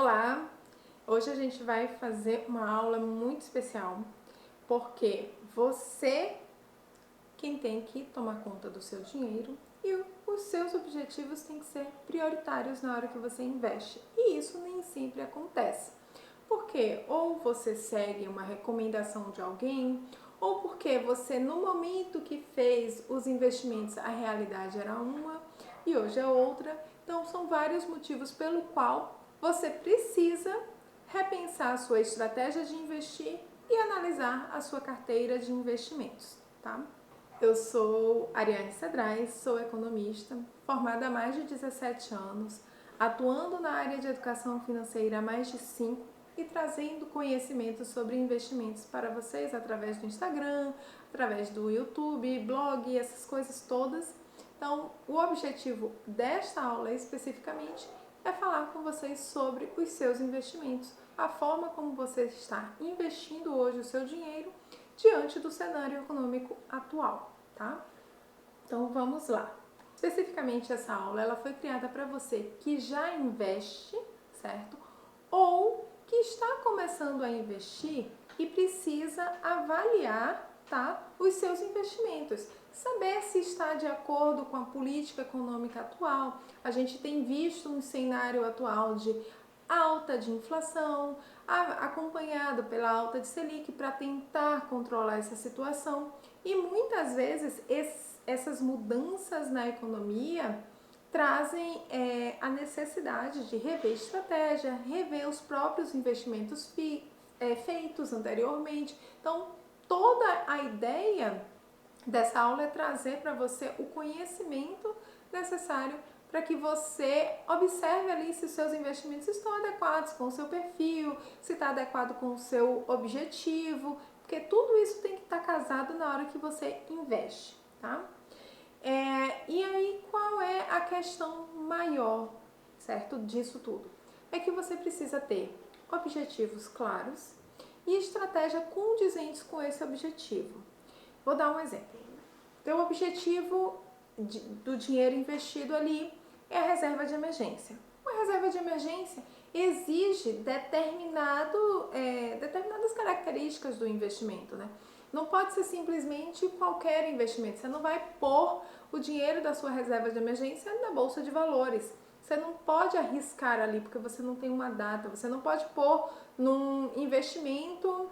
Olá! Hoje a gente vai fazer uma aula muito especial, porque você quem tem que tomar conta do seu dinheiro e os seus objetivos têm que ser prioritários na hora que você investe. E isso nem sempre acontece. Porque ou você segue uma recomendação de alguém, ou porque você no momento que fez os investimentos a realidade era uma e hoje é outra. Então são vários motivos pelo qual você precisa repensar a sua estratégia de investir e analisar a sua carteira de investimentos, tá? Eu sou Ariane Cedrais, sou economista, formada há mais de 17 anos, atuando na área de educação financeira há mais de 5 e trazendo conhecimento sobre investimentos para vocês através do Instagram, através do YouTube, blog, essas coisas todas. Então, o objetivo desta aula especificamente é falar com vocês sobre os seus investimentos, a forma como você está investindo hoje o seu dinheiro diante do cenário econômico atual, tá? Então vamos lá. Especificamente essa aula, ela foi criada para você que já investe, certo? Ou que está começando a investir e precisa avaliar, tá, os seus investimentos, saber se está de acordo com a política econômica atual. A gente tem visto um cenário atual de alta de inflação, acompanhado pela alta de Selic, para tentar controlar essa situação. E muitas vezes essas mudanças na economia trazem a necessidade de rever estratégia, rever os próprios investimentos feitos anteriormente. Então, toda a ideia dessa aula é trazer para você o conhecimento necessário para que você observe ali se os seus investimentos estão adequados com o seu perfil, se está adequado com o seu objetivo, porque tudo isso tem que estar casado na hora que você investe, tá? E aí, qual é a questão maior, certo, disso tudo? É que você precisa ter objetivos claros e estratégia condizentes com esse objetivo. Vou dar um exemplo. Teu objetivo do dinheiro investido ali é a reserva de emergência. Uma reserva de emergência exige determinadas características do investimento, né? Não pode ser simplesmente qualquer investimento. Você não vai pôr o dinheiro da sua reserva de emergência na bolsa de valores. Você não pode arriscar ali porque você não tem uma data. Você não pode pôr num investimento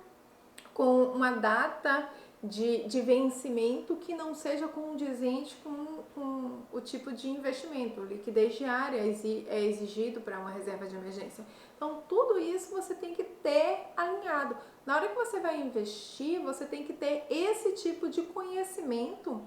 com uma data de vencimento que não seja condizente com o tipo de investimento. Liquidez diária é exigido para uma reserva de emergência. Então, tudo isso você tem que ter alinhado. Na hora que você vai investir, você tem que ter esse tipo de conhecimento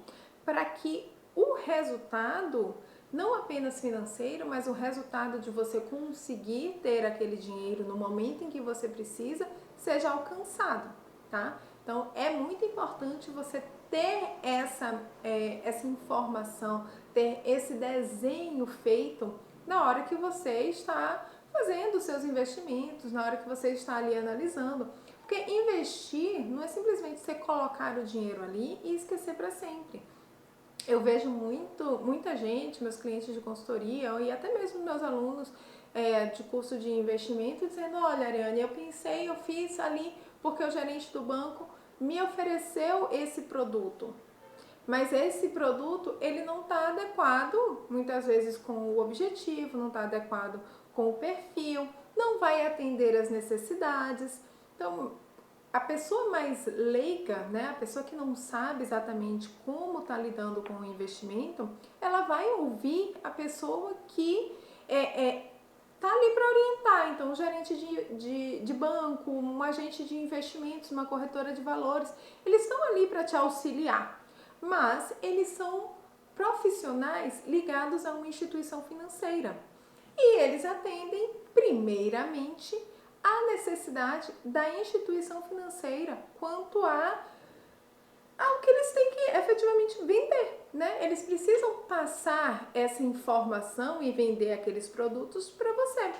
para que o resultado, não apenas financeiro, mas o resultado de você conseguir ter aquele dinheiro no momento em que você precisa, seja alcançado, tá? Então, é muito importante você ter essa informação, ter esse desenho feito na hora que você está fazendo os seus investimentos, na hora que você está ali analisando. Porque investir não é simplesmente você colocar o dinheiro ali e esquecer para sempre. Eu vejo muita gente, meus clientes de consultoria e até mesmo meus alunos de curso de investimento dizendo: olha, Ariane, eu fiz ali porque o gerente do banco me ofereceu esse produto, mas esse produto ele não está adequado muitas vezes com o objetivo, não está adequado com o perfil, não vai atender as necessidades. Então, a pessoa mais leiga, né, a pessoa que não sabe exatamente como está lidando com o investimento, ela vai ouvir a pessoa que está ali para orientar. Então, um gerente de banco, um agente de investimentos, uma corretora de valores, eles estão ali para te auxiliar, mas eles são profissionais ligados a uma instituição financeira e eles atendem primeiramente a necessidade da instituição financeira quanto ao que eles têm que efetivamente vender, né? Eles precisam passar essa informação e vender aqueles produtos para você.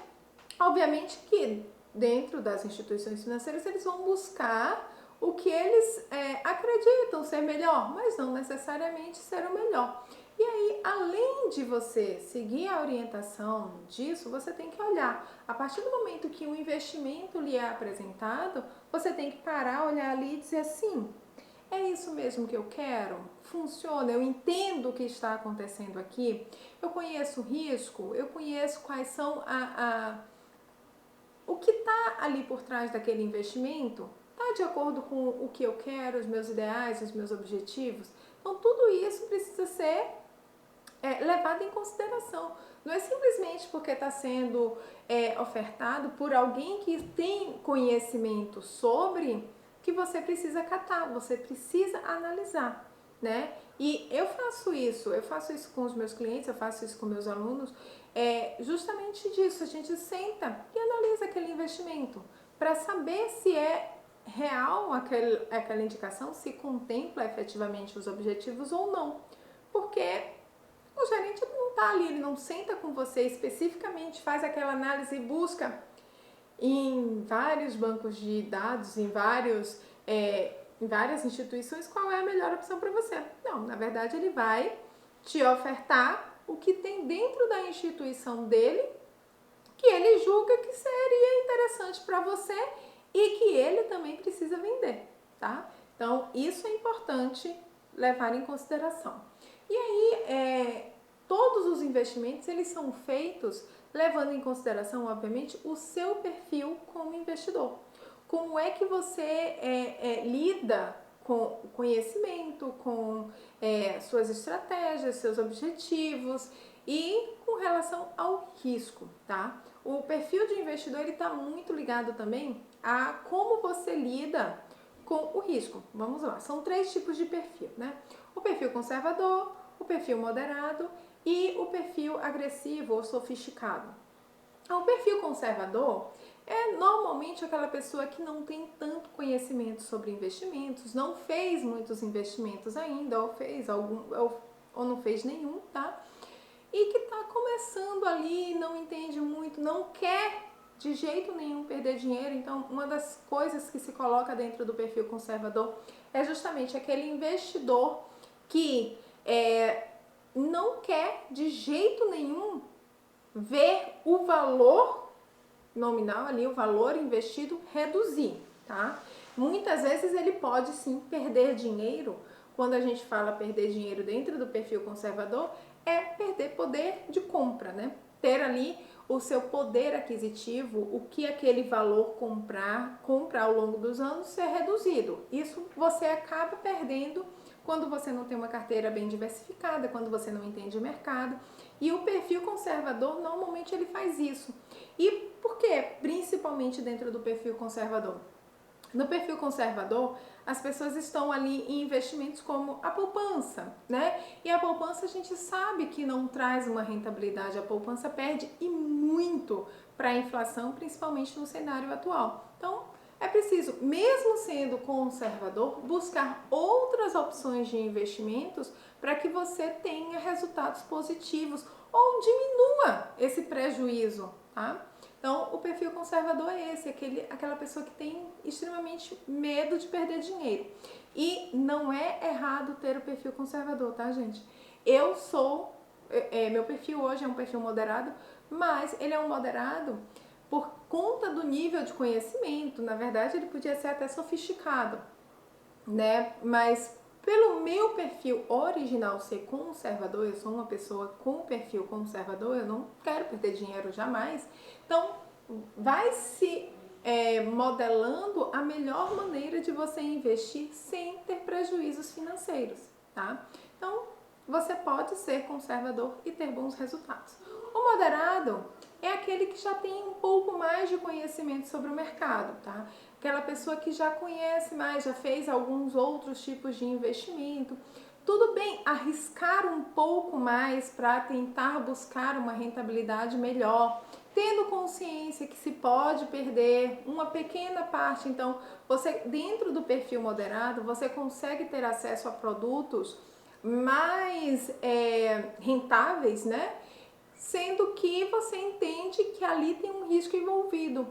Obviamente que dentro das instituições financeiras eles vão buscar o que eles acreditam ser melhor, mas não necessariamente ser o melhor. E aí, além de você seguir a orientação disso, você tem que olhar. A partir do momento que o investimento lhe é apresentado, você tem que parar, olhar ali e dizer assim: é isso mesmo que eu quero? Funciona? Eu entendo o que está acontecendo aqui? Eu conheço o risco? Eu conheço quais são o que está ali por trás daquele investimento? Está de acordo com o que eu quero, os meus ideais, os meus objetivos? Então, tudo isso precisa ser levado em consideração. Não é simplesmente porque está sendo ofertado por alguém que tem conhecimento sobre que você precisa catar, você precisa analisar, né? E eu faço isso com os meus clientes, eu faço isso com meus alunos, justamente disso, a gente senta e analisa aquele investimento para saber se é real aquela indicação, se contempla efetivamente os objetivos ou não. Porque o gerente não está ali, ele não senta com você especificamente, faz aquela análise e busca em vários bancos de dados, em várias instituições, qual é a melhor opção para você. Não, na verdade ele vai te ofertar o que tem dentro da instituição dele, que ele julga que seria interessante para você e que ele também precisa vender, tá? Então, isso é importante levar em consideração. E aí, todos os investimentos, eles são feitos levando em consideração, obviamente, o seu perfil como investidor. Como é que você lida com o conhecimento, com suas estratégias, seus objetivos e com relação ao risco, tá? O perfil de investidor ele está muito ligado também a como você lida com o risco. Vamos lá, são 3 tipos de perfil, né? O perfil conservador, o perfil moderado e o perfil agressivo ou sofisticado. O perfil conservador é normalmente aquela pessoa que não tem tanto conhecimento sobre investimentos, não fez muitos investimentos ainda, ou fez algum, ou não fez nenhum, tá? E que está começando ali, não entende muito, não quer de jeito nenhum perder dinheiro. Então, uma das coisas que se coloca dentro do perfil conservador é justamente aquele investidor que não quer de jeito nenhum ver o valor nominal ali, o valor investido reduzir, tá? Muitas vezes ele pode sim perder dinheiro. Quando a gente fala perder dinheiro dentro do perfil conservador, é perder poder de compra, né? Ter ali o seu poder aquisitivo, o que aquele valor compra ao longo dos anos ser reduzido. Isso você acaba perdendo quando você não tem uma carteira bem diversificada, quando você não entende o mercado. E o perfil conservador, normalmente ele faz isso. E por quê? Principalmente dentro do perfil conservador. No perfil conservador, as pessoas estão ali em investimentos como a poupança, né? E a poupança a gente sabe que não traz uma rentabilidade, a poupança perde e muito para a inflação, principalmente no cenário atual. Então, é preciso, mesmo sendo conservador, buscar outras opções de investimentos para que você tenha resultados positivos ou diminua esse prejuízo, tá? Então, o perfil conservador é esse, aquela pessoa que tem extremamente medo de perder dinheiro. E não é errado ter o perfil conservador, tá, gente? Meu perfil hoje é um perfil moderado, mas ele é um moderado por conta do nível de conhecimento. Na verdade, ele podia ser até sofisticado, né? Mas pelo meu perfil original ser conservador, eu sou uma pessoa com perfil conservador, eu não quero perder dinheiro jamais. Então, vai se modelando a melhor maneira de você investir sem ter prejuízos financeiros, tá? Então, você pode ser conservador e ter bons resultados. O moderado é aquele que já tem um pouco mais de conhecimento sobre o mercado, tá? Aquela pessoa que já conhece mais, já fez alguns outros tipos de investimento. Tudo bem arriscar um pouco mais para tentar buscar uma rentabilidade melhor, tendo consciência que se pode perder uma pequena parte. Então, você dentro do perfil moderado, você consegue ter acesso a produtos mais rentáveis, né? Sendo que você entende que ali tem um risco envolvido,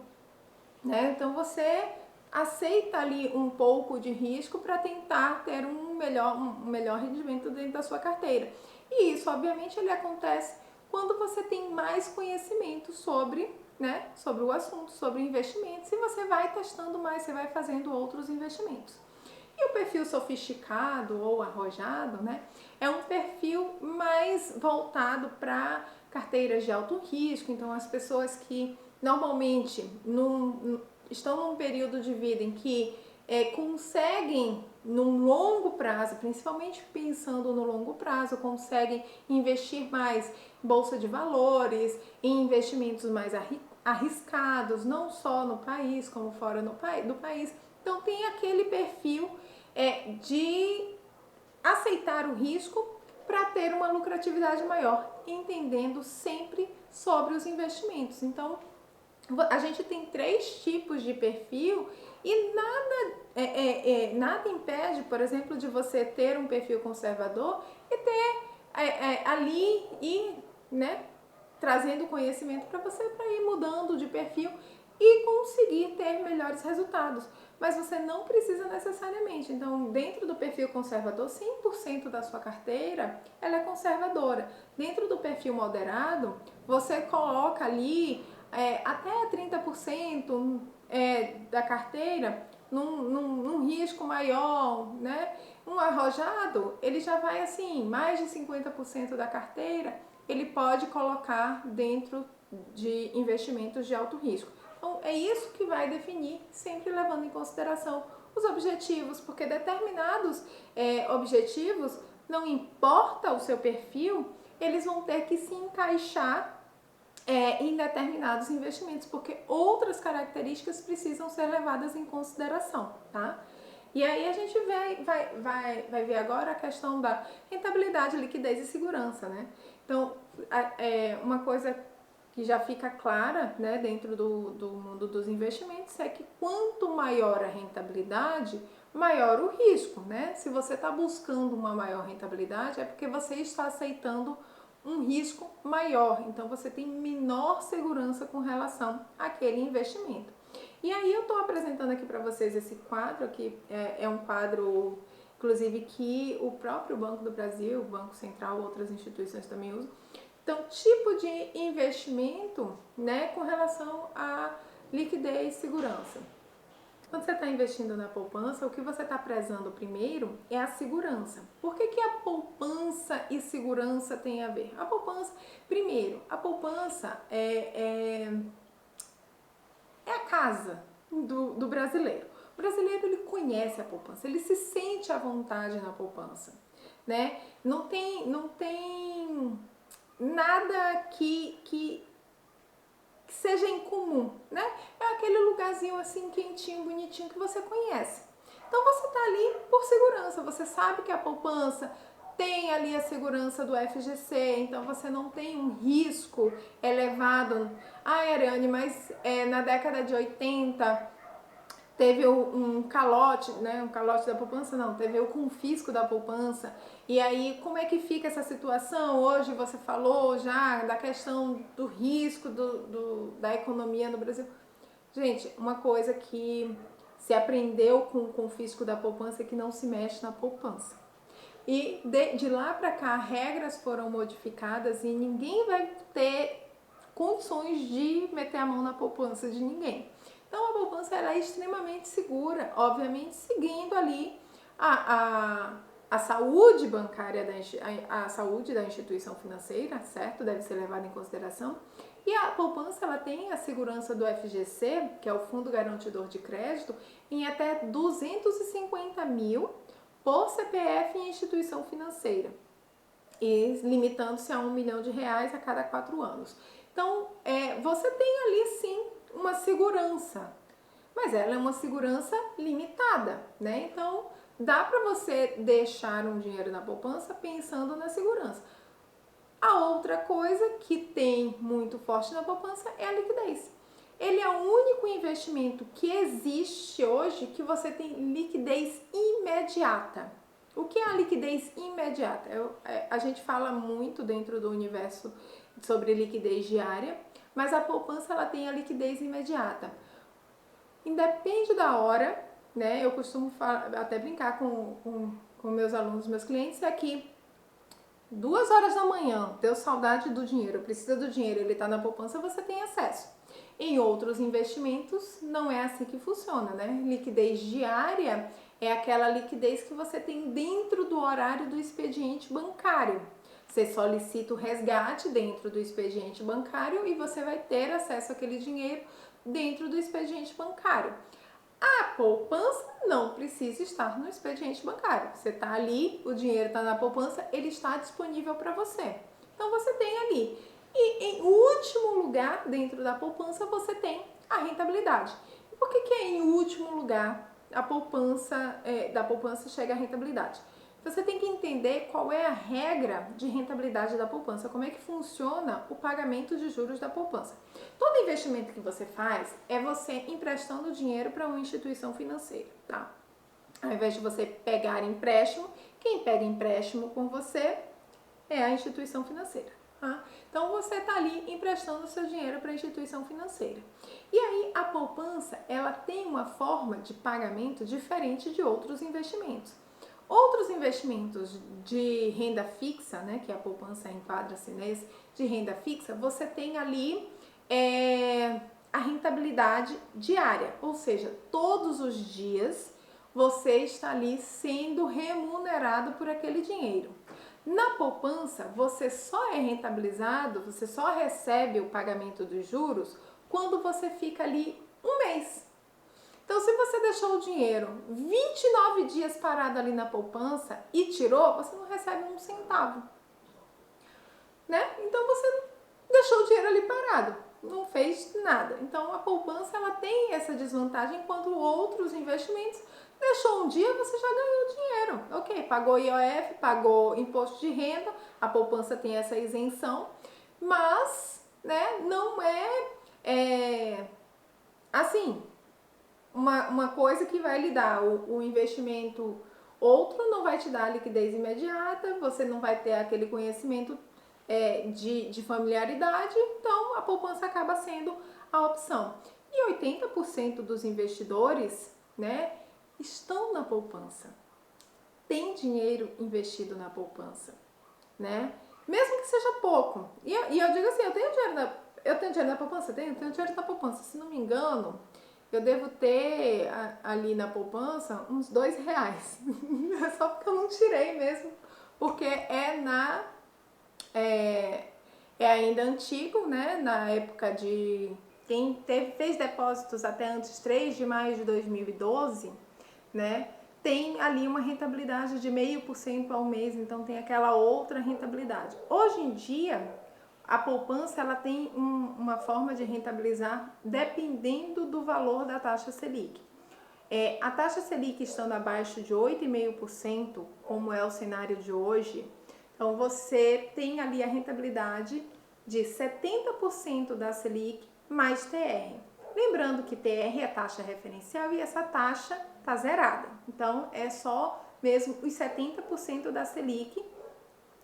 né? Então você aceita ali um pouco de risco para tentar ter um melhor rendimento dentro da sua carteira. E isso, obviamente, ele acontece quando você tem mais conhecimento sobre, né, sobre o assunto, sobre investimentos, e você vai testando mais, você vai fazendo outros investimentos. E o perfil sofisticado ou arrojado, né, é um perfil mais voltado para carteiras de alto risco. Então, as pessoas que normalmente estão num período de vida em que conseguem, num longo prazo, principalmente pensando no longo prazo, conseguem investir mais em bolsa de valores, em investimentos mais arriscados, não só no país, como fora do país. Então, tem aquele perfil de aceitar o risco para ter uma lucratividade maior, entendendo sempre sobre os investimentos. Então, a gente tem 3 tipos de perfil e nada impede, por exemplo, de você ter um perfil conservador e ter ali e, né, trazendo conhecimento para você para ir mudando de perfil e conseguir ter melhores resultados. Mas você não precisa necessariamente. Então, dentro do perfil conservador, 100% da sua carteira ela é conservadora. Dentro do perfil moderado, você coloca ali até 30% da carteira num risco maior, né? Um arrojado, ele já vai assim, mais de 50% da carteira, ele pode colocar dentro de investimentos de alto risco. Então, é isso que vai definir, sempre levando em consideração os objetivos, porque determinados objetivos, não importa o seu perfil, eles vão ter que se encaixar em determinados investimentos, porque outras características precisam ser levadas em consideração, tá? E aí a gente vai ver agora a questão da rentabilidade, liquidez e segurança, né? Então, uma coisa que já fica clara, né, dentro do mundo dos investimentos é que quanto maior a rentabilidade, maior o risco, né? Se você está buscando uma maior rentabilidade, é porque você está aceitando um risco maior, então você tem menor segurança com relação àquele investimento. E aí eu estou apresentando aqui para vocês esse quadro, que é um quadro, inclusive, que o próprio Banco do Brasil, o Banco Central, outras instituições também usam. Então, tipo de investimento, né, com relação à liquidez e segurança. Quando você está investindo na poupança, o que você está prezando primeiro é a segurança. Por que a poupança e segurança têm a ver? A poupança, primeiro, a poupança é a casa do brasileiro. O brasileiro, ele conhece a poupança, ele se sente à vontade na poupança, né? Não tem nada que seja incomum, né? É aquele lugarzinho assim quentinho, bonitinho que você conhece. Então você tá ali por segurança, você sabe que a poupança tem ali a segurança do FGC, então você não tem um risco elevado. Ariane, mas na década de 80 teve um calote, né? Um calote da poupança não, teve o confisco da poupança. E aí, como é que fica essa situação? Hoje você falou já da questão do risco da economia no Brasil. Gente, uma coisa que se aprendeu com o confisco da poupança é que não se mexe na poupança. E de lá para cá, regras foram modificadas e ninguém vai ter condições de meter a mão na poupança de ninguém. Então, a poupança ela é extremamente segura, obviamente seguindo ali a saúde bancária, a saúde da instituição financeira, certo? Deve ser levada em consideração. E a poupança ela tem a segurança do FGC, que é o Fundo Garantidor de Crédito, em até 250 mil por CPF em instituição financeira, e limitando-se a R$1 milhão a cada 4 anos. Então, você tem ali sim uma segurança, mas ela é uma segurança limitada, né? Então, dá para você deixar um dinheiro na poupança pensando na segurança. A outra coisa que tem muito forte na poupança é a liquidez. Ele é o único investimento que existe hoje que você tem liquidez imediata. O que é a liquidez imediata? A gente fala muito dentro do universo sobre liquidez diária, mas a poupança ela tem a liquidez imediata. Independe da hora, né? Eu costumo até brincar com meus alunos, meus clientes, é que 2 horas da manhã, deu saudade do dinheiro, precisa do dinheiro, ele está na poupança, você tem acesso. Em outros investimentos, não é assim que funciona, né? Liquidez diária é aquela liquidez que você tem dentro do horário do expediente bancário. Você solicita o resgate dentro do expediente bancário e você vai ter acesso àquele dinheiro dentro do expediente bancário. A poupança não precisa estar no expediente bancário. Você está ali, o dinheiro está na poupança, ele está disponível para você. Então você tem ali. E em último lugar, dentro da poupança, você tem a rentabilidade. E por que é em último lugar a poupança, da poupança chega à rentabilidade? Você tem que entender qual é a regra de rentabilidade da poupança, como é que funciona o pagamento de juros da poupança. Todo investimento que você faz é você emprestando dinheiro para uma instituição financeira, tá? Ao invés de você pegar empréstimo, quem pega empréstimo com você é a instituição financeira. Tá? Então você está ali emprestando o seu dinheiro para a instituição financeira. E aí a poupança ela tem uma forma de pagamento diferente de outros investimentos. Outros investimentos de renda fixa, né, que a poupança enquadra-se nesse, de renda fixa, você tem ali a rentabilidade diária, ou seja, todos os dias você está ali sendo remunerado por aquele dinheiro. Na poupança, você só é rentabilizado, você só recebe o pagamento dos juros quando você fica ali um mês. Então, se você deixou o dinheiro 29 dias parado ali na poupança e tirou, você não recebe um centavo, né? Então, você deixou o dinheiro ali parado, não fez nada. Então, a poupança ela tem essa desvantagem, enquanto outros investimentos, deixou um dia, você já ganhou dinheiro. Ok, pagou IOF, pagou imposto de renda, a poupança tem essa isenção, mas, né, não é assim, uma coisa que vai lhe dar o investimento, outro não vai te dar liquidez imediata, você não vai ter aquele conhecimento de familiaridade, então a poupança acaba sendo a opção. E 80% dos investidores, né, estão na poupança, tem dinheiro investido na poupança, né? Mesmo que seja pouco. E eu digo assim, eu tenho dinheiro na poupança? Tenho dinheiro na poupança. Se não me engano, eu devo ter ali na poupança uns R$2. Só porque eu não tirei mesmo. Porque é ainda antigo, né? Na época de quem fez depósitos até antes 3 de maio de 2012, né? Tem ali uma rentabilidade de 0,5% ao mês, então tem aquela outra rentabilidade. Hoje em dia, a poupança ela tem uma forma de rentabilizar dependendo do valor da taxa Selic. A taxa Selic estando abaixo de 8,5%, como é o cenário de hoje, então você tem ali a rentabilidade de 70% da Selic mais TR. Lembrando que TR é a taxa referencial e essa taxa está zerada. Então, é só mesmo os 70% da Selic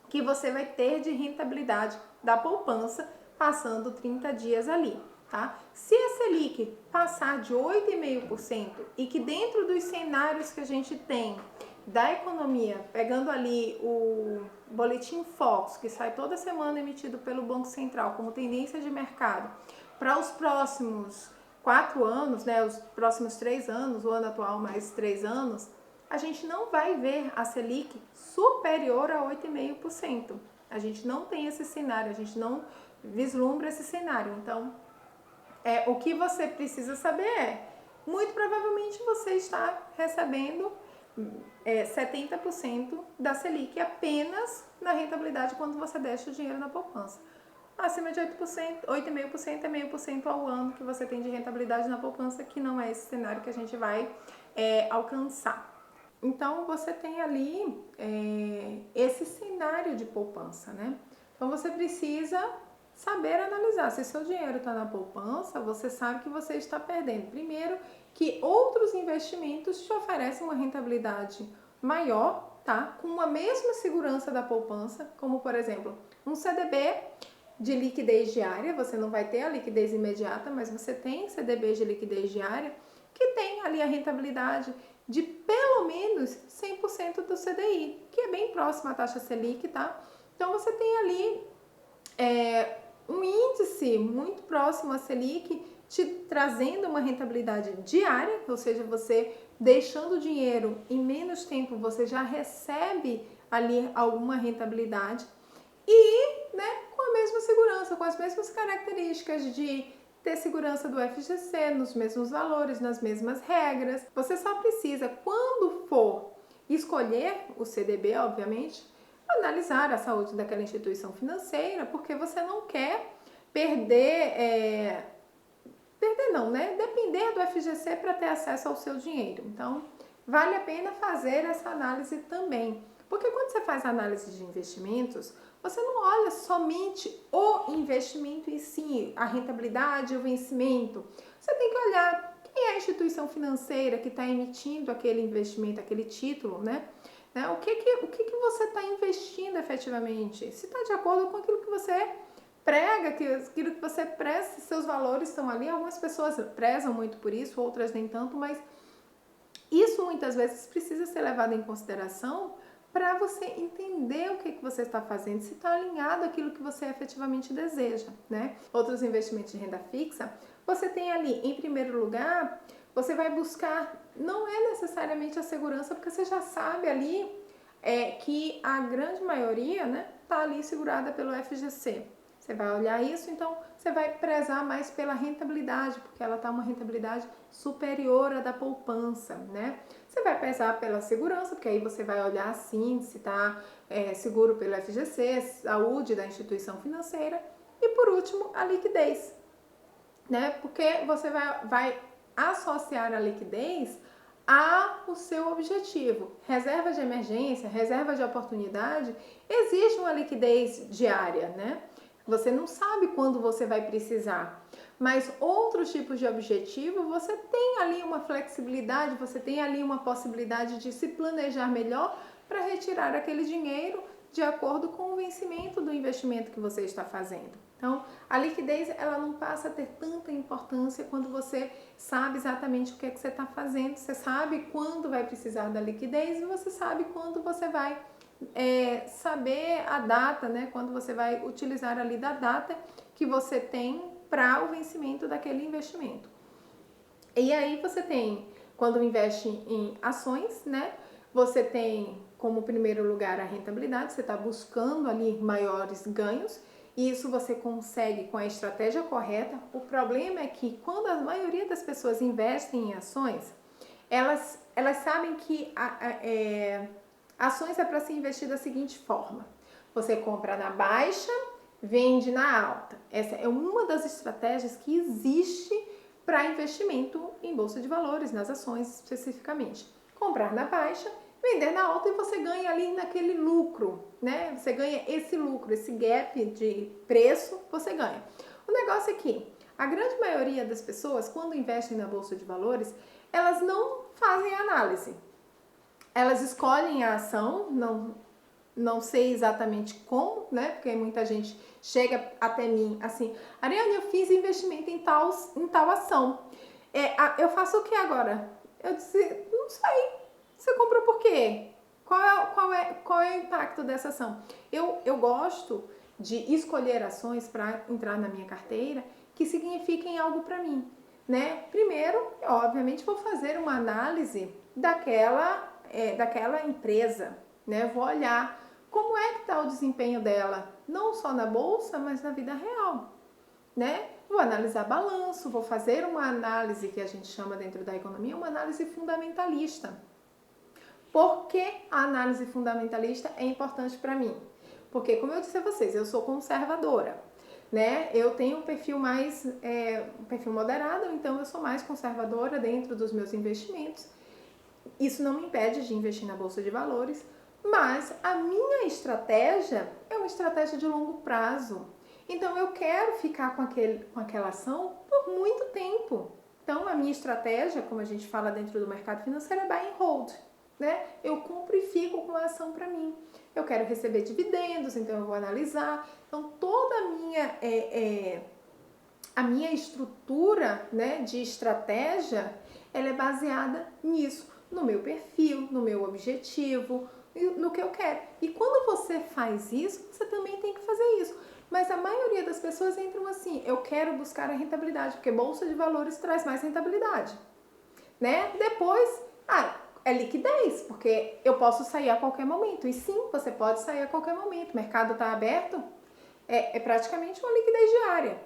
que você vai ter de rentabilidade da poupança passando 30 dias ali, tá? Se a Selic passar de 8,5% e que dentro dos cenários que a gente tem da economia, pegando ali o boletim Focus, que sai toda semana emitido pelo Banco Central como tendência de mercado, para os próximos 4 anos, né, os próximos 3 anos, o ano atual mais 3 anos, a gente não vai ver a Selic superior a 8,5%. A gente não tem esse cenário, a gente não vislumbra esse cenário. Então, o que você precisa saber muito provavelmente você está recebendo 70% da Selic apenas na rentabilidade quando você deixa o dinheiro na poupança. Acima de 8%, 8,5% é 0,5% ao ano que você tem de rentabilidade na poupança, que não é esse cenário que a gente vai alcançar. Então, você tem ali esse cenário de poupança, né? Então, você precisa saber analisar. Se seu dinheiro está na poupança, você sabe que você está perdendo. Primeiro, que outros investimentos te oferecem uma rentabilidade maior, tá? Com a mesma segurança da poupança, como, por exemplo, um CDB de liquidez diária. Você não vai ter a liquidez imediata, mas você tem CDB de liquidez diária que tem ali a rentabilidade de pelo menos 100% do CDI, que é bem próximo à taxa Selic, tá? Então você tem ali um índice muito próximo à Selic te trazendo uma rentabilidade diária, ou seja, você deixando o dinheiro em menos tempo, você já recebe ali alguma rentabilidade e, né, com a mesma segurança, com as mesmas características de ter segurança do FGC, nos mesmos valores, nas mesmas regras. Você só precisa, quando for escolher o CDB, obviamente, analisar a saúde daquela instituição financeira, porque você não quer perder, não, né? Depender do FGC para ter acesso ao seu dinheiro. Então, vale a pena fazer essa análise também. Porque quando você faz análise de investimentos, você não olha somente o investimento em si, a rentabilidade, o vencimento. Você tem que olhar quem é a instituição financeira que está emitindo aquele investimento, aquele título, né? O que você está investindo efetivamente? Se está de acordo com aquilo que você prega, aquilo que você presta, seus valores estão ali. Algumas pessoas prezam muito por isso, outras nem tanto, mas isso muitas vezes precisa ser levado em consideração para você entender o que você está fazendo, se está alinhado àquilo que você efetivamente deseja, né? Outros investimentos de renda fixa, você tem ali, em primeiro lugar, você vai buscar, não é necessariamente a segurança, porque você já sabe ali que a grande maioria, né, está ali segurada pelo FGC. Você vai olhar isso, então você vai prezar mais pela rentabilidade, porque ela está uma rentabilidade superior à da poupança, né? Você vai prezar pela segurança, porque aí você vai olhar sim se está seguro pelo FGC, saúde da instituição financeira. E por último, a liquidez, né? Porque você vai associar a liquidez ao seu objetivo. Reserva de emergência, reserva de oportunidade, existe uma liquidez diária, né? Você não sabe quando você vai precisar, mas outros tipos de objetivo, você tem ali uma flexibilidade, você tem ali uma possibilidade de se planejar melhor para retirar aquele dinheiro de acordo com o vencimento do investimento que você está fazendo. Então, a liquidez, ela não passa a ter tanta importância quando você sabe exatamente o que é que você está fazendo, você sabe quando vai precisar da liquidez e você sabe quando você vai saber a data, né? Quando você vai utilizar ali da data que você tem para o vencimento daquele investimento. E aí você tem, quando investe em ações, né? Você tem como primeiro lugar a rentabilidade, você está buscando ali maiores ganhos, e isso você consegue com a estratégia correta. O problema é que quando a maioria das pessoas investem em ações, elas sabem que ações é para se investir da seguinte forma: você compra na baixa, vende na alta. Essa é uma das estratégias que existe para investimento em bolsa de valores, nas ações especificamente. Comprar na baixa, vender na alta e você ganha ali naquele lucro, né? Você ganha esse lucro, esse gap de preço, você ganha. O negócio é que a grande maioria das pessoas, quando investem na bolsa de valores, elas não fazem análise. Elas escolhem a ação, não sei exatamente como, né? Porque muita gente chega até mim assim: Ariane, eu fiz investimento em tal ação. Eu faço o que agora? Eu disse: não sei. Você comprou por quê? Qual é o impacto dessa ação? Eu gosto de escolher ações para entrar na minha carteira que signifiquem algo para mim, né? Primeiro, eu, obviamente, vou fazer uma análise daquela empresa, né? Vou olhar como é que está o desempenho dela, não só na bolsa, mas na vida real, né? Vou analisar balanço, vou fazer uma análise que a gente chama dentro da economia, uma análise fundamentalista. Por que a análise fundamentalista é importante para mim? Porque, como eu disse a vocês, eu sou conservadora, né? Eu tenho um perfil mais, um perfil moderado, então eu sou mais conservadora dentro dos meus investimentos. Isso não me impede de investir na bolsa de valores, mas a minha estratégia é uma estratégia de longo prazo. Então eu quero ficar com aquela ação por muito tempo. Então a minha estratégia, como a gente fala dentro do mercado financeiro, é buy and hold, né? Eu compro e fico com a ação para mim. Eu quero receber dividendos, então eu vou analisar. Então toda a minha estrutura, né, de estratégia, ela é baseada nisso, no meu perfil, no meu objetivo, no que eu quero. E quando você faz isso, você também tem que fazer isso. Mas a maioria das pessoas entram assim, eu quero buscar a rentabilidade, porque bolsa de valores traz mais rentabilidade, né? Depois, é liquidez, porque eu posso sair a qualquer momento. E sim, você pode sair a qualquer momento. O mercado está aberto, é praticamente uma liquidez diária.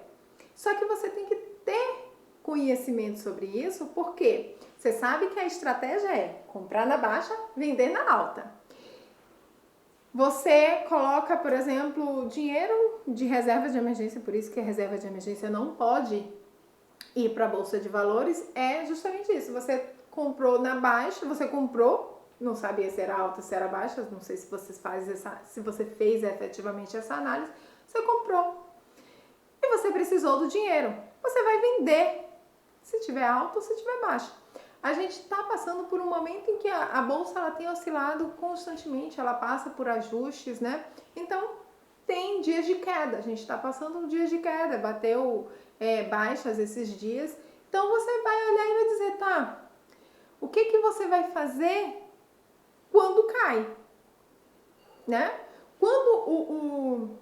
Só que você tem que ter conhecimento sobre isso, porque você sabe que a estratégia é comprar na baixa, vender na alta. Você coloca, por exemplo, dinheiro de reserva de emergência, por isso que a reserva de emergência não pode ir para a bolsa de valores, é justamente isso. Você comprou na baixa, você comprou, não sabia se era alta, se era baixa, não sei se você fez efetivamente essa análise, você comprou e você precisou do dinheiro. Você vai vender, se tiver alta ou se tiver baixa. A gente está passando por um momento em que a bolsa ela tem oscilado constantemente, ela passa por ajustes, né? Então, tem dias de queda, a gente está passando dias de queda, bateu baixas esses dias. Então, você vai olhar e vai dizer, tá, o que você vai fazer quando cai, né? Quando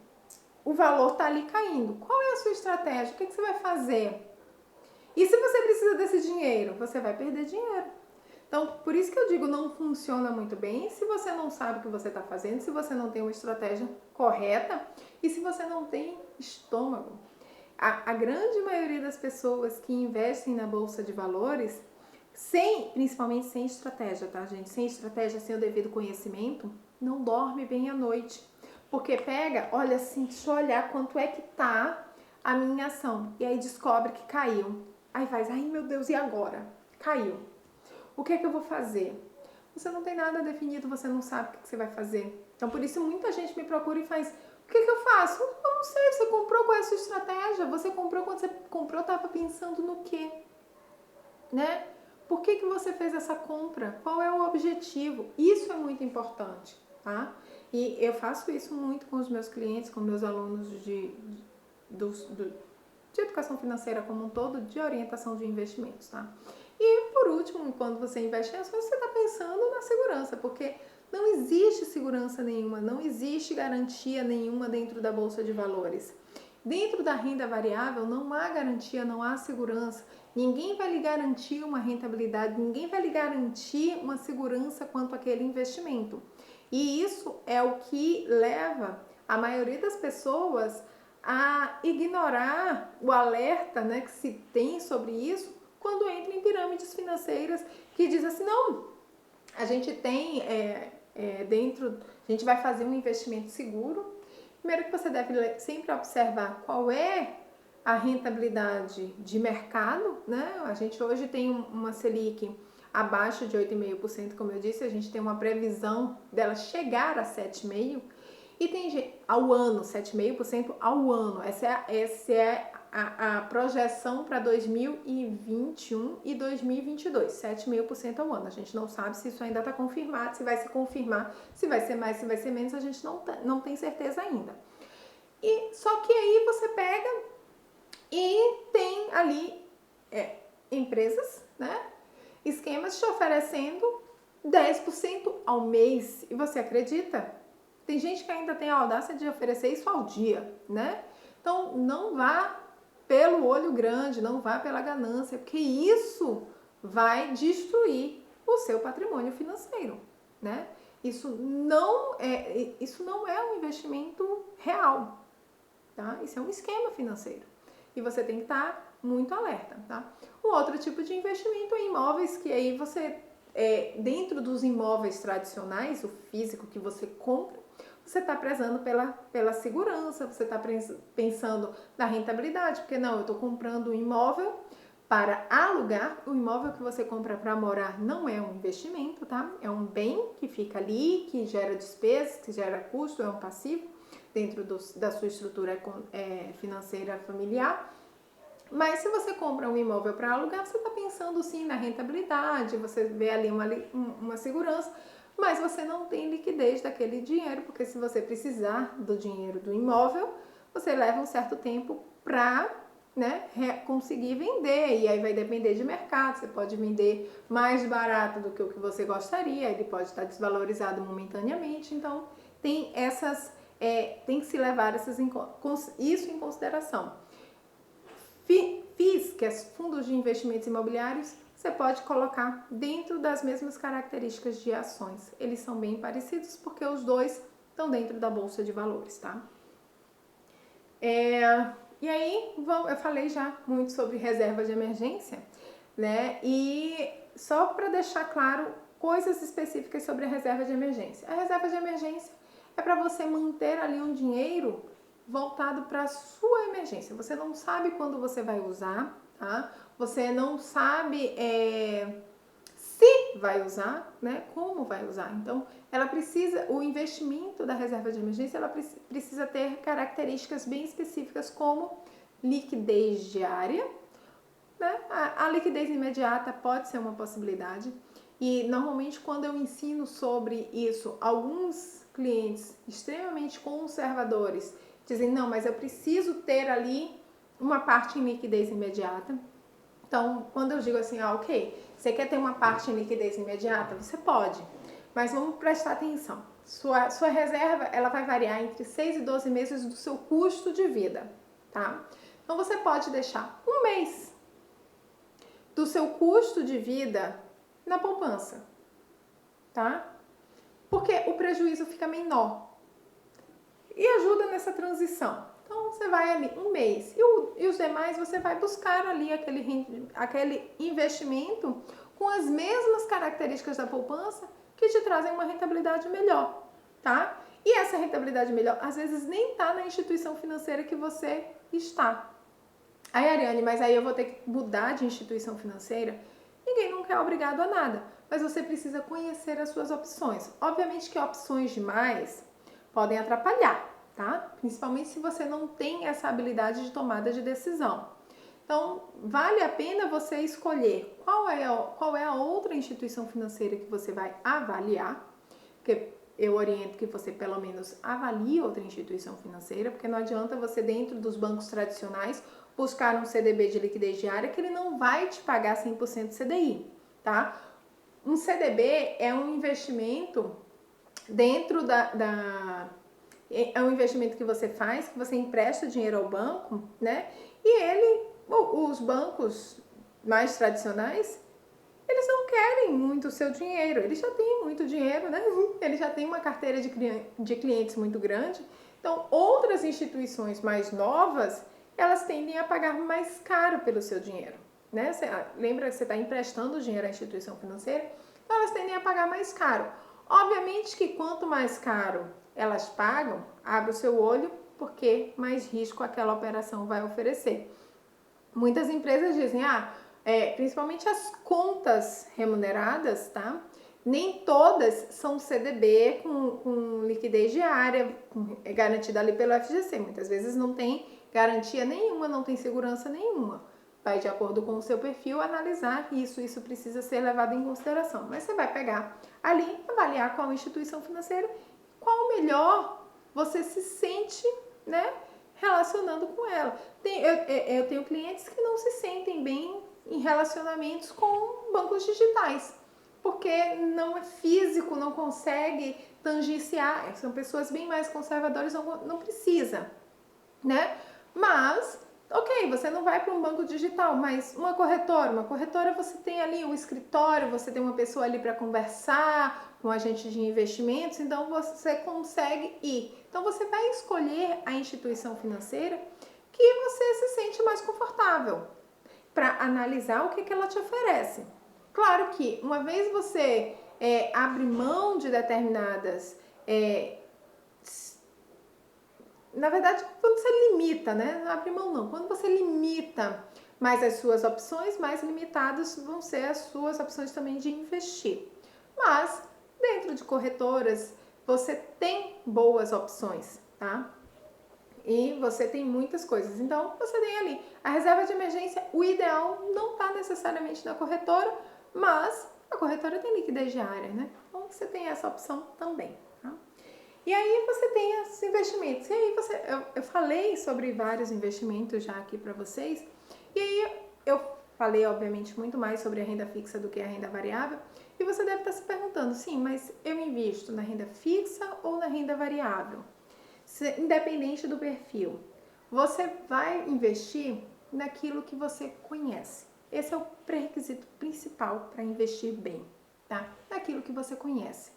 o valor está ali caindo, qual é a sua estratégia? O que você vai fazer? E se você precisa desse dinheiro, você vai perder dinheiro. Então, por isso que eu digo, não funciona muito bem se você não sabe o que você está fazendo, se você não tem uma estratégia correta e se você não tem estômago. A grande maioria das pessoas que investem na bolsa de valores, principalmente sem estratégia, tá, gente? Sem estratégia, sem o devido conhecimento, não dorme bem à noite. Porque pega, olha assim, deixa eu olhar quanto é que tá a minha ação. E aí descobre que caiu. Aí faz, ai meu Deus, e agora? Caiu. O que é que eu vou fazer? Você não tem nada definido, você não sabe o que você vai fazer. Então, por isso, muita gente me procura e faz, o que eu faço? Eu não sei, você comprou, qual é a sua estratégia? Você comprou, quando você comprou, estava pensando no quê? Né? Por que você fez essa compra? Qual é o objetivo? Isso é muito importante, tá? E eu faço isso muito com os meus clientes, com meus alunos de educação financeira como um todo, de orientação de investimentos, tá? E por último, quando você investe em ações, você está pensando na segurança, porque não existe segurança nenhuma, não existe garantia nenhuma dentro da bolsa de valores. Dentro da renda variável não há garantia, não há segurança. Ninguém vai lhe garantir uma rentabilidade, ninguém vai lhe garantir uma segurança quanto àquele investimento. E isso é o que leva a maioria das pessoas a ignorar o alerta, né, que se tem sobre isso quando entra em pirâmides financeiras que diz assim, não, a gente tem a gente vai fazer um investimento seguro. Primeiro que você deve sempre observar qual é a rentabilidade de mercado, né? A gente hoje tem uma Selic abaixo de 8,5%, como eu disse, a gente tem uma previsão dela chegar a 7,5%, e tem ao ano, 7,5% ao ano. Essa é a projeção para 2021 e 2022, 7,5% ao ano. A gente não sabe se isso ainda está confirmado, se vai se confirmar, se vai ser mais, se vai ser menos, a gente não tem certeza ainda. E só que aí você pega e tem ali empresas, né? Esquemas te oferecendo 10% ao mês. E você acredita? Tem gente que ainda tem a audácia de oferecer isso ao dia, né? Então, não vá pelo olho grande, não vá pela ganância, porque isso vai destruir o seu patrimônio financeiro, né? Isso não é um investimento real, tá? Isso é um esquema financeiro. E você tem que estar muito alerta, tá? Um outro tipo de investimento é imóveis, que aí você, dentro dos imóveis tradicionais, o físico que você compra, você está prezando pela segurança, você está pensando na rentabilidade, porque não, eu estou comprando um imóvel para alugar. O imóvel que você compra para morar não é um investimento, tá? É um bem que fica ali, que gera despesas, que gera custo, é um passivo dentro da sua estrutura financeira familiar. Mas se você compra um imóvel para alugar, você está pensando sim na rentabilidade, você vê ali uma segurança, mas você não tem liquidez daquele dinheiro, porque se você precisar do dinheiro do imóvel, você leva um certo tempo para né, conseguir vender, e aí vai depender de mercado, você pode vender mais barato do que o que você gostaria, ele pode estar desvalorizado momentaneamente, então tem tem que se levar isso em consideração. FIIs, que é fundos de investimentos imobiliários, você pode colocar dentro das mesmas características de ações. Eles são bem parecidos porque os dois estão dentro da bolsa de valores, tá? E aí, eu falei já muito sobre reserva de emergência, né? E só para deixar claro coisas específicas sobre a reserva de emergência. A reserva de emergência é para você manter ali um dinheiro voltado para a sua emergência. Você não sabe quando você vai usar, tá? Você não sabe se vai usar, né? Como vai usar. Então, o investimento da reserva de emergência, ela precisa ter características bem específicas como liquidez diária, né? A liquidez imediata pode ser uma possibilidade. E normalmente quando eu ensino sobre isso, alguns clientes extremamente conservadores dizem, não, mas eu preciso ter ali uma parte em liquidez imediata. Então, quando eu digo assim, ok, você quer ter uma parte em liquidez imediata? Você pode, mas vamos prestar atenção. Sua reserva, ela vai variar entre 6 e 12 meses do seu custo de vida, tá? Então, você pode deixar um mês do seu custo de vida na poupança, tá? Porque o prejuízo fica menor e ajuda nessa transição. Então, você vai ali um mês e os demais você vai buscar ali aquele investimento com as mesmas características da poupança que te trazem uma rentabilidade melhor, tá? E essa rentabilidade melhor, às vezes, nem tá na instituição financeira que você está. Aí, Ariane, mas aí eu vou ter que mudar de instituição financeira? Ninguém nunca é obrigado a nada, mas você precisa conhecer as suas opções. Obviamente que opções demais podem atrapalhar, tá? Principalmente se você não tem essa habilidade de tomada de decisão. Então, vale a pena você escolher qual é a outra instituição financeira que você vai avaliar, porque eu oriento que você pelo menos avalie outra instituição financeira, porque não adianta você dentro dos bancos tradicionais buscar um CDB de liquidez diária que ele não vai te pagar 100% CDI, tá? Um CDB é um investimento dentro é um investimento que você faz, que você empresta dinheiro ao banco, né? E os bancos mais tradicionais, eles não querem muito o seu dinheiro, eles já têm muito dinheiro, né? Eles já têm uma carteira de clientes muito grande. Então, outras instituições mais novas, elas tendem a pagar mais caro pelo seu dinheiro, né? Lembra que você está emprestando dinheiro à instituição financeira? Então, elas tendem a pagar mais caro. Obviamente que quanto mais caro elas pagam, abre o seu olho, porque mais risco aquela operação vai oferecer. Muitas empresas dizem, principalmente as contas remuneradas, tá? Nem todas são CDB com liquidez diária, garantida ali pelo FGC. Muitas vezes não tem garantia nenhuma, não tem segurança nenhuma. Vai de acordo com o seu perfil analisar isso precisa ser levado em consideração. Mas você vai pegar ali, avaliar qual instituição financeira, qual melhor você se sente, né, relacionando com ela. Eu tenho clientes que não se sentem bem em relacionamentos com bancos digitais, porque não é físico, não consegue tangenciar, são pessoas bem mais conservadoras, não precisa, né? Mas, ok, você não vai para um banco digital, mas uma corretora você tem ali um escritório, você tem uma pessoa ali para conversar, um agente de investimentos, então você consegue ir. Então você vai escolher a instituição financeira que você se sente mais confortável para analisar o que ela te oferece. Claro que uma vez você abre mão de determinadas na verdade, quando você limita, né? Não abre mão não. Quando você limita mais as suas opções, mais limitadas vão ser as suas opções também de investir. Mas, dentro de corretoras, você tem boas opções, tá? E você tem muitas coisas. Então, você tem ali a reserva de emergência. O ideal não está necessariamente na corretora, mas a corretora tem liquidez diária, né? Então, você tem essa opção também, tá? E aí você tem esses investimentos. E aí eu falei sobre vários investimentos já aqui para vocês. E aí eu falei, obviamente, muito mais sobre a renda fixa do que a renda variável. E você deve estar se perguntando, sim, mas eu invisto na renda fixa ou na renda variável? Independente do perfil. Você vai investir naquilo que você conhece. Esse é o pré-requisito principal para investir bem, tá? Naquilo que você conhece.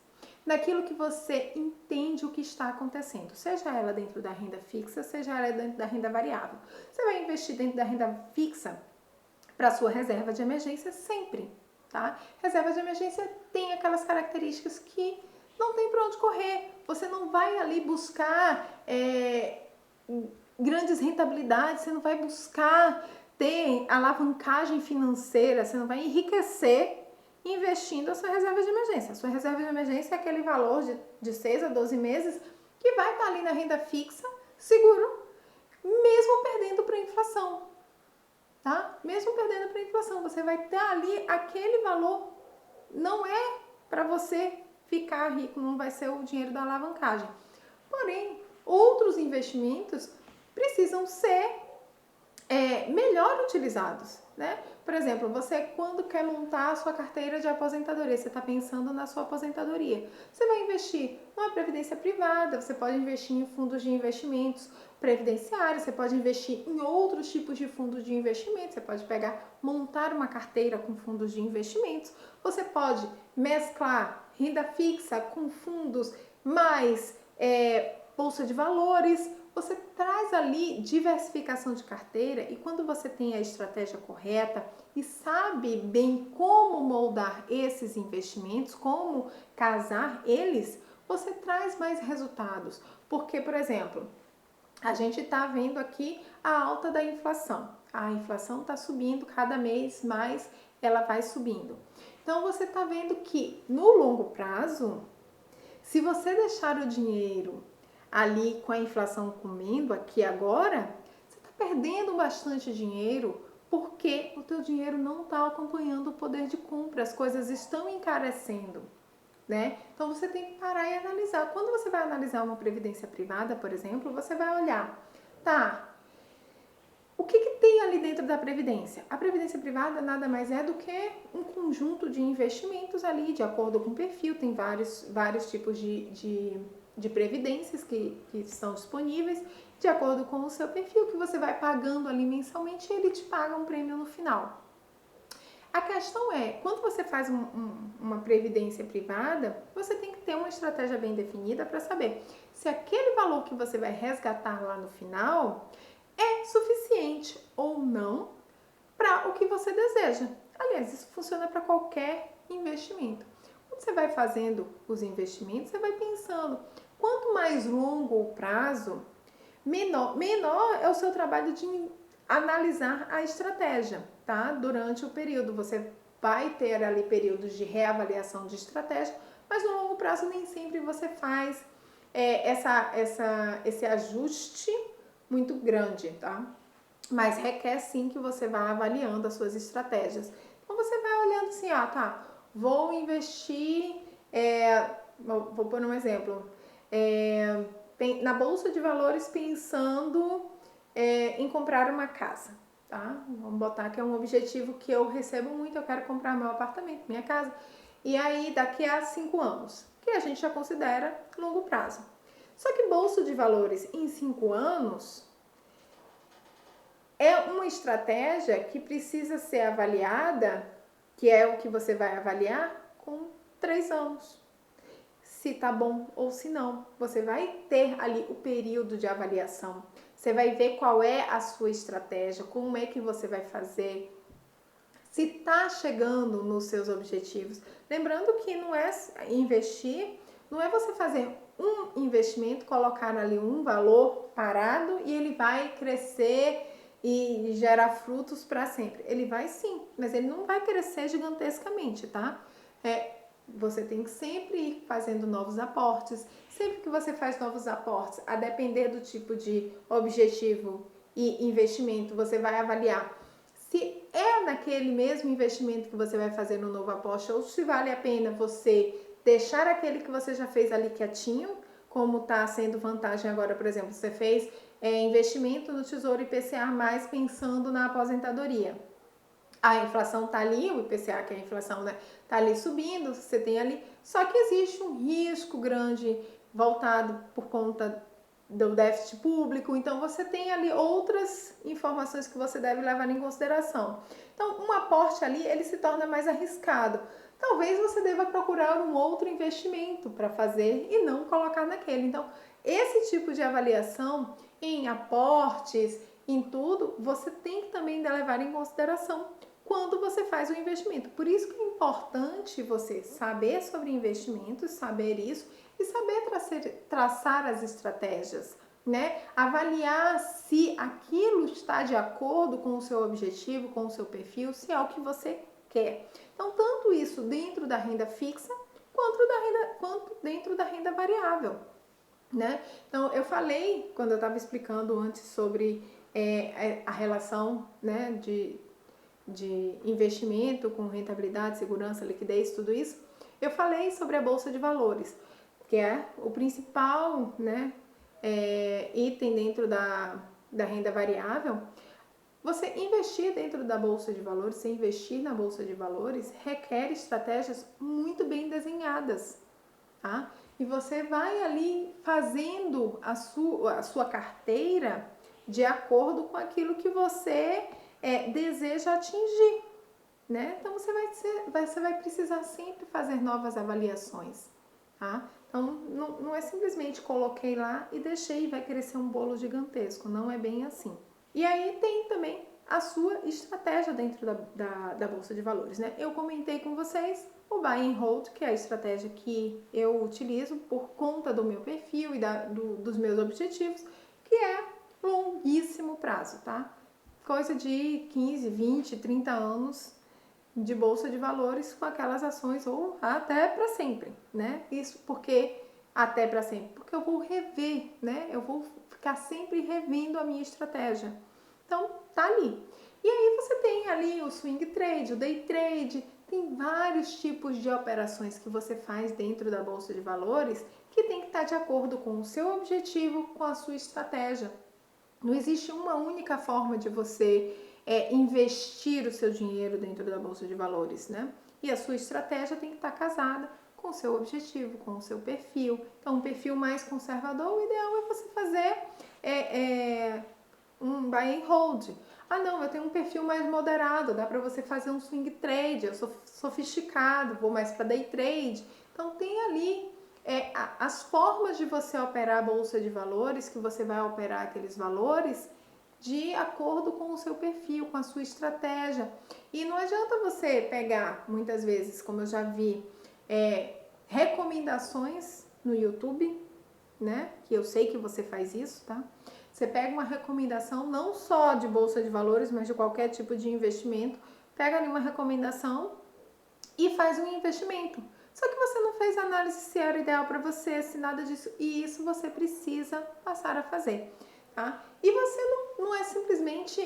Naquilo que você entende o que está acontecendo, seja ela dentro da renda fixa, seja ela dentro da renda variável. Você vai investir dentro da renda fixa para sua reserva de emergência sempre, tá? Reserva de emergência tem aquelas características que não tem para onde correr. Você não vai ali buscar grandes rentabilidades, você não vai buscar ter alavancagem financeira, você não vai enriquecer investindo a sua reserva de emergência. A sua reserva de emergência é aquele valor de 6 a 12 meses que vai estar ali na renda fixa, seguro, mesmo perdendo para a inflação, tá? Mesmo perdendo para a inflação, você vai ter ali aquele valor, não é para você ficar rico, não vai ser o dinheiro da alavancagem. Porém, outros investimentos precisam ser melhor utilizados, né? Por exemplo, você quando quer montar a sua carteira de aposentadoria, você está pensando na sua aposentadoria, você vai investir numa previdência privada, você pode investir em fundos de investimentos previdenciários, você pode investir em outros tipos de fundos de investimento, você pode montar uma carteira com fundos de investimentos, você pode mesclar renda fixa com fundos mais bolsa de valores. Você traz ali diversificação de carteira e quando você tem a estratégia correta e sabe bem como moldar esses investimentos, como casar eles, você traz mais resultados. Porque, por exemplo, a gente está vendo aqui a alta da inflação. A inflação está subindo, cada mês mais ela vai subindo. Então, você está vendo que no longo prazo, se você deixar o dinheiro ali com a inflação comendo aqui agora, você está perdendo bastante dinheiro porque o teu dinheiro não está acompanhando o poder de compra, as coisas estão encarecendo, né? Então você tem que parar e analisar. Quando você vai analisar uma previdência privada, por exemplo, você vai olhar, tá, o que tem ali dentro da previdência? A previdência privada nada mais é do que um conjunto de investimentos ali, de acordo com o perfil, tem vários tipos de previdências que estão disponíveis, de acordo com o seu perfil, que você vai pagando ali mensalmente e ele te paga um prêmio no final. A questão é, quando você faz uma previdência privada, você tem que ter uma estratégia bem definida para saber se aquele valor que você vai resgatar lá no final é suficiente ou não para o que você deseja. Aliás, isso funciona para qualquer investimento. Quando você vai fazendo os investimentos, você vai pensando, quanto mais longo o prazo, menor é o seu trabalho de analisar a estratégia, tá? Durante o período, você vai ter ali períodos de reavaliação de estratégia, mas no longo prazo nem sempre você faz esse ajuste muito grande, tá? Mas requer sim que você vá avaliando as suas estratégias. Então você vai olhando assim, tá, vou investir, vou pôr um exemplo, na Bolsa de Valores pensando em comprar uma casa, tá? Vamos botar que é um objetivo que eu recebo muito, eu quero comprar meu apartamento, minha casa, e aí daqui a 5 anos, que a gente já considera longo prazo. Só que Bolsa de Valores em 5 anos é uma estratégia que precisa ser avaliada, que é o que você vai avaliar, com 3 anos. Se tá bom ou se não. Você vai ter ali o período de avaliação. Você vai ver qual é a sua estratégia, como é que você vai fazer, se tá chegando nos seus objetivos. Lembrando que não é investir, não é você fazer um investimento, colocar ali um valor parado e ele vai crescer e gerar frutos para sempre. Ele vai sim, mas ele não vai crescer gigantescamente, tá? Você tem que sempre ir fazendo novos aportes. Sempre que você faz novos aportes, a depender do tipo de objetivo e investimento, você vai avaliar se é naquele mesmo investimento que você vai fazer no novo aporte ou se vale a pena você deixar aquele que você já fez ali quietinho, como está sendo vantagem agora, por exemplo, você fez investimento no Tesouro IPCA+, pensando na aposentadoria. A inflação está ali, o IPCA, que é a inflação, né, está ali subindo, você tem ali, só que existe um risco grande voltado por conta do déficit público, então você tem ali outras informações que você deve levar em consideração. Então, um aporte ali, ele se torna mais arriscado. Talvez você deva procurar um outro investimento para fazer e não colocar naquele. Então, esse tipo de avaliação em aportes, em tudo, você tem que também levar em consideração quando você faz o investimento. Por isso que é importante você saber sobre investimentos, saber isso e saber traçar as estratégias, né? Avaliar se aquilo está de acordo com o seu objetivo, com o seu perfil, se é o que você quer. Então, tanto isso dentro da renda fixa quanto dentro da renda variável, né? Então, eu falei, quando eu estava explicando antes sobre a relação, né, de investimento com rentabilidade, segurança, liquidez, tudo isso, eu falei sobre a Bolsa de Valores, que é o principal, né, item dentro da renda variável. Você investir dentro da Bolsa de Valores, você investir na Bolsa de Valores, requer estratégias muito bem desenhadas, tá? E você vai ali fazendo a sua carteira de acordo com aquilo que você deseja atingir, né? Então você vai precisar sempre fazer novas avaliações, tá? Então não é simplesmente coloquei lá e deixei e vai crescer um bolo gigantesco, não é bem assim. E aí tem também a sua estratégia dentro da Bolsa de Valores, né? Eu comentei com vocês o Buy and Hold, que é a estratégia que eu utilizo por conta do meu perfil e dos meus objetivos, que é longuíssimo prazo, tá? Coisa de 15, 20, 30 anos de Bolsa de Valores com aquelas ações ou até para sempre, né? Isso porque até para sempre, porque eu vou rever, né? Eu vou ficar sempre revendo a minha estratégia. Então, tá ali. E aí você tem ali o swing trade, o day trade, tem vários tipos de operações que você faz dentro da Bolsa de Valores que tem que estar de acordo com o seu objetivo, com a sua estratégia. Não existe uma única forma de você investir o seu dinheiro dentro da Bolsa de Valores, né? E a sua estratégia tem que estar casada com o seu objetivo, com o seu perfil. Então, um perfil mais conservador, o ideal é você fazer um buy and hold. Ah, não, eu tenho um perfil mais moderado, dá para você fazer um swing trade, eu sou sofisticado, vou mais para day trade. Então, tem ali as formas de você operar a Bolsa de Valores, que você vai operar aqueles valores de acordo com o seu perfil, com a sua estratégia. E não adianta você pegar, muitas vezes, como eu já vi, recomendações no YouTube, né? Que eu sei que você faz isso, tá? Você pega uma recomendação não só de Bolsa de Valores, mas de qualquer tipo de investimento, pega ali uma recomendação e faz um investimento. Só que você não fez análise se era ideal para você, se nada disso, e isso você precisa passar a fazer, tá? E você não é simplesmente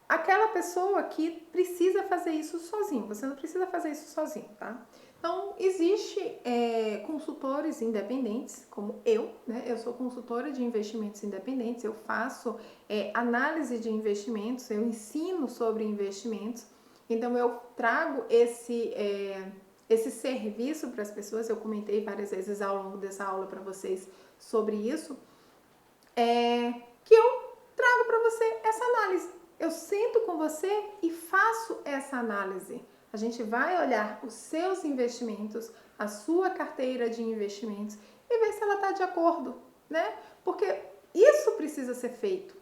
aquela pessoa que precisa fazer isso sozinho, você não precisa fazer isso sozinho, tá? Então, existe consultores independentes, como eu, né? Eu sou consultora de investimentos independentes, eu faço análise de investimentos, eu ensino sobre investimentos, então eu trago esse serviço para as pessoas, eu comentei várias vezes ao longo dessa aula para vocês sobre isso, que eu trago para você essa análise. Eu sento com você e faço essa análise. A gente vai olhar os seus investimentos, a sua carteira de investimentos e ver se ela está de acordo, né? Porque isso precisa ser feito.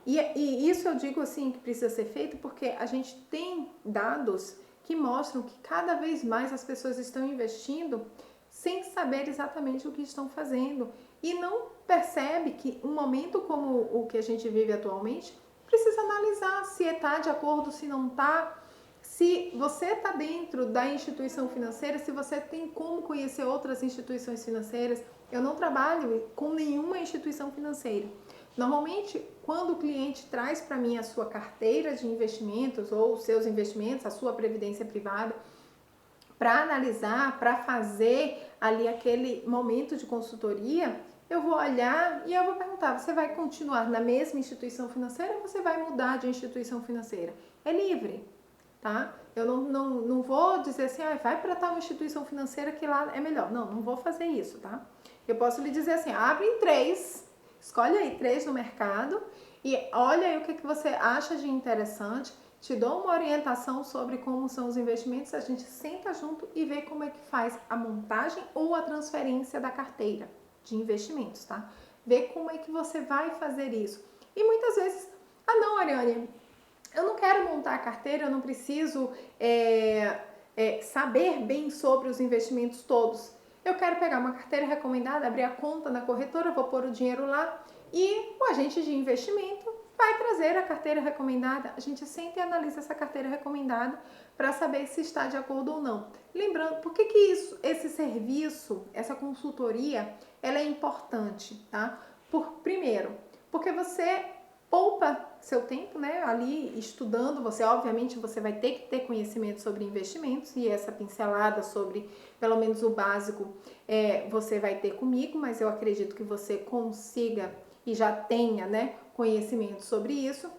E isso eu digo assim que precisa ser feito porque a gente tem dados que mostram que cada vez mais as pessoas estão investindo sem saber exatamente o que estão fazendo e não percebe que um momento como o que a gente vive atualmente precisa analisar se está de acordo, se não está, se você está dentro da instituição financeira, se você tem como conhecer outras instituições financeiras. Eu não trabalho com nenhuma instituição financeira. Normalmente, quando o cliente traz para mim a sua carteira de investimentos ou os seus investimentos, a sua previdência privada, para analisar, para fazer ali aquele momento de consultoria, eu vou olhar e eu vou perguntar, você vai continuar na mesma instituição financeira ou você vai mudar de instituição financeira? É livre, tá? Eu não vou dizer assim, vai para tal instituição financeira que lá é melhor. Não vou fazer isso, tá? Eu posso lhe dizer assim, abre em 3, escolhe aí 3 no mercado e olha aí o que você acha de interessante, te dou uma orientação sobre como são os investimentos, a gente senta junto e vê como é que faz a montagem ou a transferência da carteira de investimentos, tá? Vê como é que você vai fazer isso. E muitas vezes, não, Ariane, eu não quero montar a carteira, eu não preciso saber bem sobre os investimentos todos. Eu quero pegar uma carteira recomendada, abrir a conta na corretora, vou pôr o dinheiro lá e o agente de investimento vai trazer a carteira recomendada. A gente sempre analisa essa carteira recomendada para saber se está de acordo ou não. Lembrando, por que esse serviço, essa consultoria, ela é importante, tá? Primeiro, porque você poupa seu tempo, né, ali estudando, obviamente você vai ter que ter conhecimento sobre investimentos e essa pincelada sobre, pelo menos o básico, você vai ter comigo, mas eu acredito que você consiga e já tenha, né, conhecimento sobre isso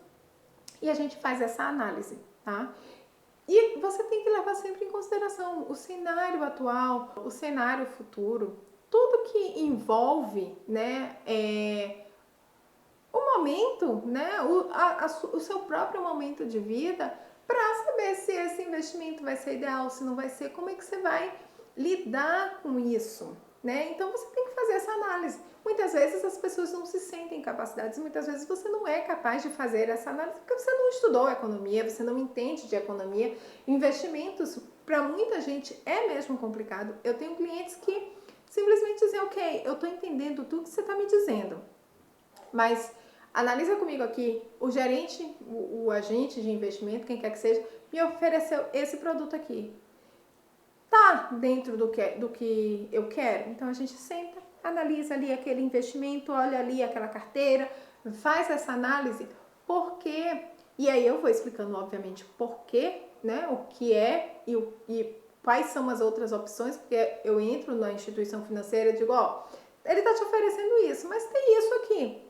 e a gente faz essa análise, tá? E você tem que levar sempre em consideração o cenário atual, o cenário futuro, tudo que envolve, né, o momento, né, o seu próprio momento de vida, para saber se esse investimento vai ser ideal, se não vai ser, como é que você vai lidar com isso, né? Então você tem que fazer essa análise. Muitas vezes as pessoas não se sentem capacitadas, muitas vezes você não é capaz de fazer essa análise porque você não estudou economia, você não entende de economia. Investimentos, para muita gente, é mesmo complicado. Eu tenho clientes que simplesmente dizem, ok, eu estou entendendo tudo que você está me dizendo, mas analisa comigo aqui, o gerente, o agente de investimento, quem quer que seja, me ofereceu esse produto aqui. Tá dentro do que eu quero? Então a gente senta, analisa ali aquele investimento, olha ali aquela carteira, faz essa análise, por quê? E aí eu vou explicando, obviamente, por quê, né? O que é e quais são as outras opções, porque eu entro na instituição financeira e digo, ele está te oferecendo isso, mas tem isso aqui.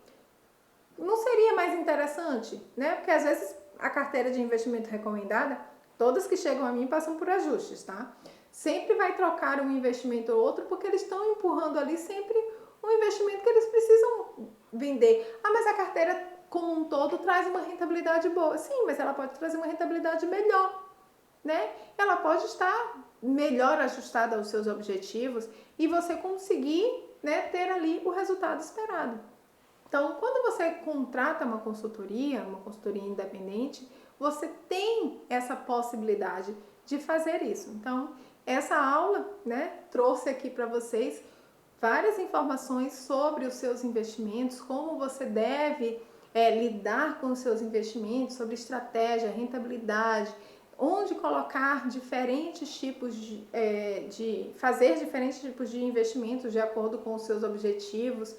Não seria mais interessante, né? Porque às vezes a carteira de investimento recomendada, todas que chegam a mim passam por ajustes, tá? Sempre vai trocar um investimento ou outro porque eles estão empurrando ali sempre um investimento que eles precisam vender. Mas a carteira como um todo traz uma rentabilidade boa. Sim, mas ela pode trazer uma rentabilidade melhor, né? Ela pode estar melhor ajustada aos seus objetivos e você conseguir, né, ter ali o resultado esperado. Então, quando você contrata uma consultoria independente, você tem essa possibilidade de fazer isso. Então, essa aula, né, trouxe aqui para vocês várias informações sobre os seus investimentos, como você deve lidar com os seus investimentos, sobre estratégia, rentabilidade, onde colocar diferentes tipos fazer diferentes tipos de investimentos de acordo com os seus objetivos.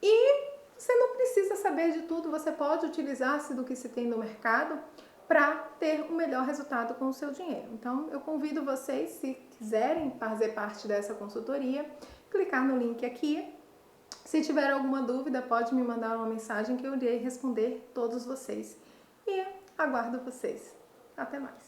E você não precisa saber de tudo, você pode utilizar-se do que se tem no mercado para ter um melhor resultado com o seu dinheiro. Então, eu convido vocês, se quiserem fazer parte dessa consultoria, clicar no link aqui. Se tiver alguma dúvida, pode me mandar uma mensagem que eu irei responder todos vocês. E aguardo vocês. Até mais!